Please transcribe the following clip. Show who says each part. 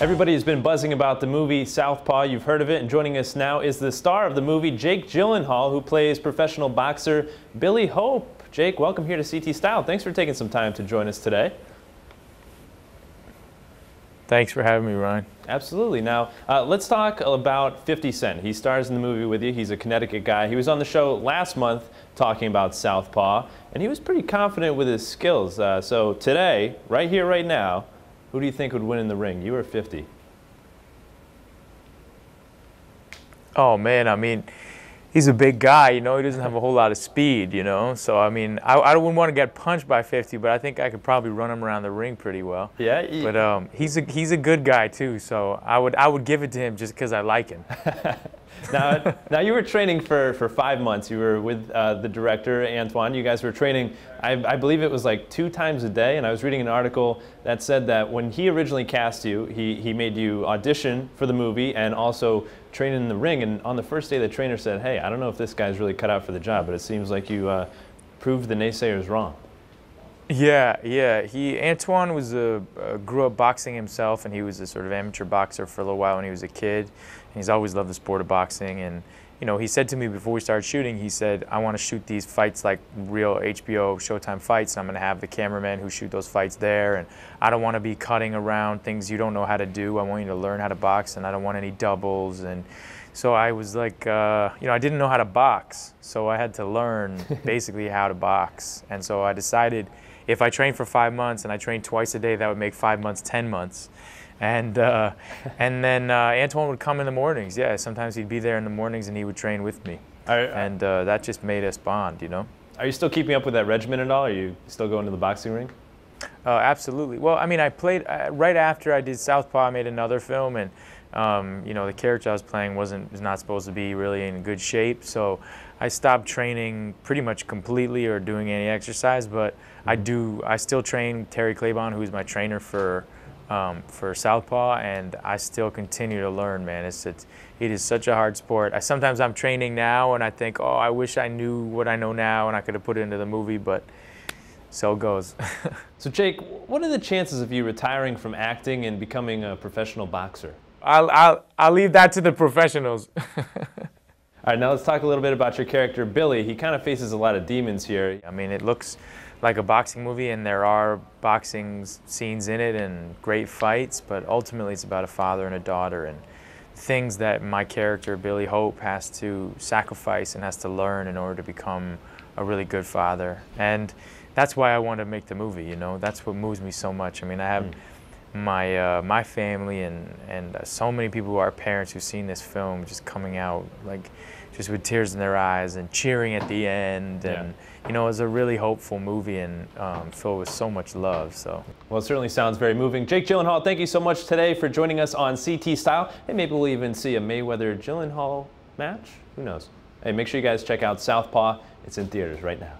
Speaker 1: Everybody has been buzzing about the movie Southpaw. You've heard of it, and joining us now is the star of the movie, Jake Gyllenhaal, who plays professional boxer Billy Hope. Jake, welcome here to CT Style. Thanks for taking some time to join us today.
Speaker 2: Thanks for having me, Ryan.
Speaker 1: Absolutely. Now, let's talk about 50 Cent. He stars in the movie with you. He's a Connecticut guy. He was on the show last month talking about Southpaw, and he was pretty confident with his skills. So today, right here, right now, who do you think would win in the ring, you or 50?
Speaker 2: Oh, man, I mean, he's a big guy, you know. He doesn't have a whole lot of speed, you know. So, I mean, I wouldn't want to get punched by 50, but I think I could probably run him around the ring pretty well.
Speaker 1: Yeah?
Speaker 2: But he's a good guy, too, so I would give it to him just because I like him.
Speaker 1: Now you were training for 5 months. You were with the director, Antoine. You guys were training, I believe it was like 2 times a day, and I was reading an article that said that when he originally cast you, he made you audition for the movie and also train in the ring, and on the first day the trainer said, hey, I don't know if this guy's really cut out for the job, but it seems like you proved the naysayers wrong.
Speaker 2: Yeah. Antoine was grew up boxing himself, and he was a sort of amateur boxer for a little while when he was a kid. And he's always loved the sport of boxing, and you know, he said to me before we started shooting, he said, I want to shoot these fights like real HBO Showtime fights. I'm going to have the cameraman who shoot those fights there, and I don't want to be cutting around things you don't know how to do. I want you to learn how to box, and I don't want any doubles. And so I was like, you know, I didn't know how to box, so I had to learn basically how to box. And so I decided if I trained for 5 months and I trained twice a day, that would make 5 months 10 months. And then Antoine would come in the mornings. Yeah, sometimes he'd be there in the mornings and he would train with me. And that just made us bond, you know. Are
Speaker 1: you still keeping up with that regimen at all? Are you still going to the boxing ring?
Speaker 2: Absolutely. Well, I mean, I played right after I did Southpaw. I made another film, and you know, the character I was playing was not supposed to be really in good shape. So I stopped training pretty much completely or doing any exercise. But I still train Terry Claiborne, who's my trainer for Southpaw, and I still continue to learn, man. It is such a hard sport. Sometimes I'm training now and I think, oh, I wish I knew what I know now and I could have put it into the movie, but so it goes.
Speaker 1: So Jake, what are the chances of you retiring from acting and becoming a professional boxer?
Speaker 2: I'll leave that to the professionals.
Speaker 1: All right, now let's talk a little bit about your character, Billy. He kind of faces a lot of demons here.
Speaker 2: I mean, it looks like a boxing movie, and there are boxing scenes in it and great fights, but ultimately it's about a father and a daughter and things that my character, Billy Hope, has to sacrifice and has to learn in order to become a really good father. And that's why I wanted to make the movie, you know. That's what moves me so much. I mean, I have my family and so many people who are parents who've seen this film just coming out like just with tears in their eyes and cheering at the end. And you know, it was a really hopeful movie and filled with so much love. So,
Speaker 1: well, it certainly sounds very moving. Jake Gyllenhaal, thank you so much today for joining us on CT Style. And maybe we'll even see a Mayweather-Gyllenhaal match. Who knows? Hey, make sure you guys check out Southpaw. It's in theaters right now.